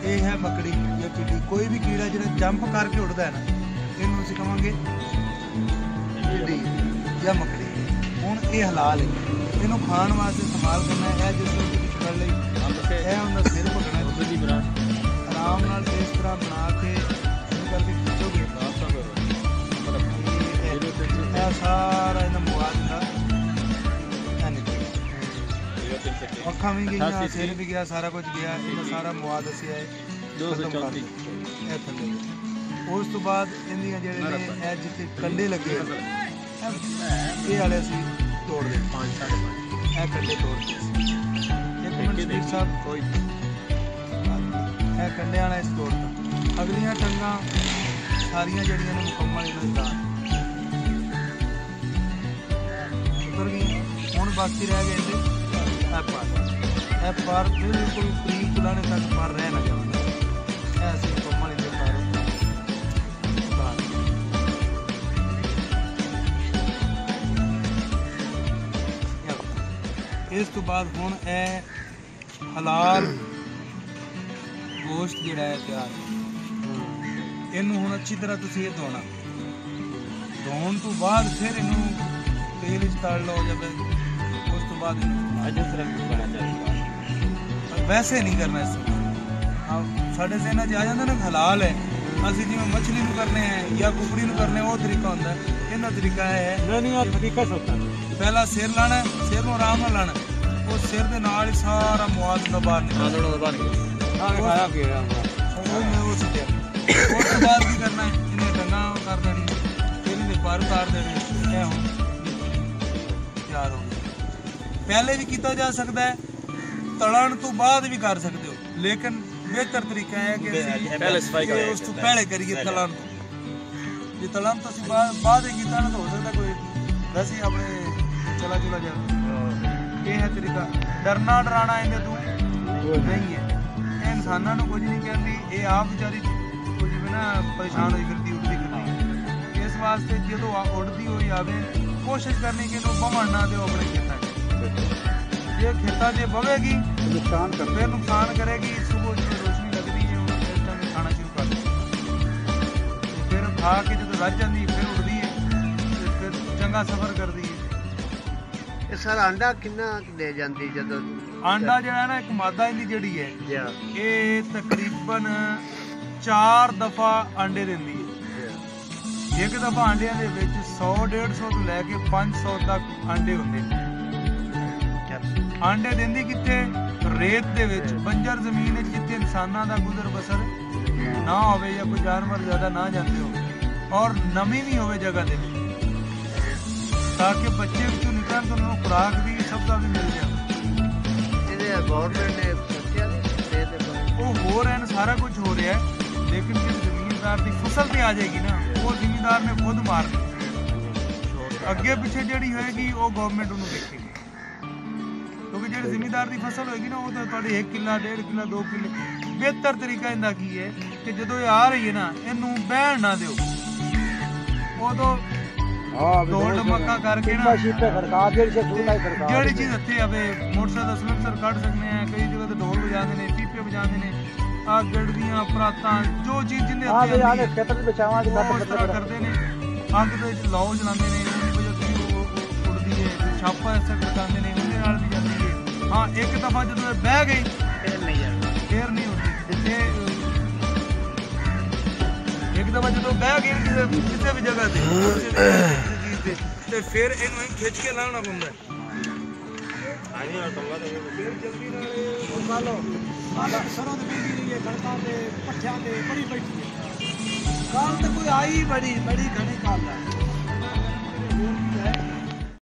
ये है मकड़ी या चिड़ी, कोई भी कीड़ा जो जंप करके उड़ता है ना, इन्हों असीं कहांगे चिड़ी या मकड़ी। हुण ये हलाल है, इन्हों खाण वास्ते इस्तेमाल करना है। जिस फड़ लई यह उनका सिर भुगना, आराम नाल इस तरह बना के करके खिंचोगे, सारा इन्हें मुआद का अखा भी गई, सिर भी गया, सारा कुछ गया, इन्हें सारा मुआद असी है थले। उस तो बाद इन्दियां जेहड़े ने जिथे कंडे लगे ये वाले असी तोड़ दे 5-5.5 कंडे तोड़ दे। एक मिनट स्पीड साहब, कोई कंडे वाला इस तोड़ता। अगलियां टंगा सारियां जड़ियां ने मुकम्मल इन्हें दान उतर गई। हुण बाकी रह गए पर बिल्कुल करीब चलाने तक पर रह ना जाए, ऐसे मुकम्मल इन्हें पर। इस तो बाद हुण ए हलाल गोश्त जिहड़ा है तैयार, इनू हुण अच्छी तरह तुसीं ये धोना। धोण तो बाद फिर इनू तेल च तल लो, जब उस तो बाद वैसे नहीं करना इस्तेमाल। साढ़े से इन्हां च आ जांदा ना हलाल है, असीं जिवें मछली नूं करने हैं या कुकड़ी नूं करने वो तरीका हुंदा है। इन्हां तरीका है तरीका पहला सिर लाना, सिर नूं आराम नाल लाना, उस सिर दे नाल ही सारा मुआद दा बाहर निकलना। उस तो बाद की करना है, इन्हें डंगा कर देनी, फिर इन्हें पर उतार देने। तैयार हो गया। पहले भी किया जा सकता है, तलन तो बाद भी कर सकते हो, लेकिन बेहतर तरीका है कि उस तो पहले करिए तलन। जो तलन तो बाद किया ना तो हो सकता कोई वैसे अपने चला चला जाए। ये है तरीका। डरना डराना इन्हें तू नहीं है, इंसानों को कुछ नहीं कहती, ये आप बेचारी कुछ भी ना परेशान हुई फिरती उड़ती फिरती। इस वास्ते जो उड़ती हुई आवे कोशिश करनी कि बमन ना दो अपने खेतों। ये खेतों से बवेगी नुकसान कर, फिर नुकसान करेगी। सुबह जो रोशनी लगती है इस टाइम खाना शुरू कर देती, फिर खा के जो रज जाती फिर उड़ती है, फिर चंगा सफर करती है। सर अंडा कितना दे जाती जदों? आंडा जिहड़ा ना एक मादा इहदी जिहड़ी है ये तकरीबन 4 दफा अंडे दिंदी है। एक दफा अंडियां दे विच 100-150 तो लैके 500 तक अंडे हुंदे ने। अंडे दिंदी कित्थे? रेत दे विच, बंजर जमीन विच, जिथे इंसानां दा गुजर बसर ना होवे या कोई जानवर ज्यादा ना जांदे हो और नमी भी होवे जगह दे विच, ताकि बच्चे विचों निकलन तो उन्हां नूं खुराक भी सब दा भी मिल जाए। गवर्नमेंट ने सोचा वो हो रहा है, सारा कुछ हो रहा है, लेकिन जो जमींदार की फसल पे आ जाएगी ना, वो जमींदार ने खुद मारनी। अगे पिछे जी होएगी वो गवर्नमेंट उन्होंने देखेगी, क्योंकि जो जमींदार की फसल होएगी ना वो तो 1 किला 1.5 किला 2 किले। बेहतर तरीका इनका की है कि जो आ रही है ना, इनू बहन ना दो, वो तो दौड़ मक्का करके ना जी चीज हथे आवे मोटरसाइकिल सलेंसर कट सकते हैं। कई जगह तो ढोल बजाते हैं, पीपे बजाते हैं, आ गड़दियां परातां जो चीज जिन्हें इस तरह करते हैं। अग के लौ जलाते हैं, उड़ती है, छापा ऐसा खड़काते हैं, उन्हें नाल भी जाती है। हाँ एक दफा जो बह गई फिर नहीं होती। एक दफा जो बह गई किसी भी जगह से फिर इन्हों खिंच के लाना पौंदा है। सरों दी रही है, कणकां ते पट्ठियां ते बड़ी बैठी है। काल तो कोई आई बड़ी घनी काल है।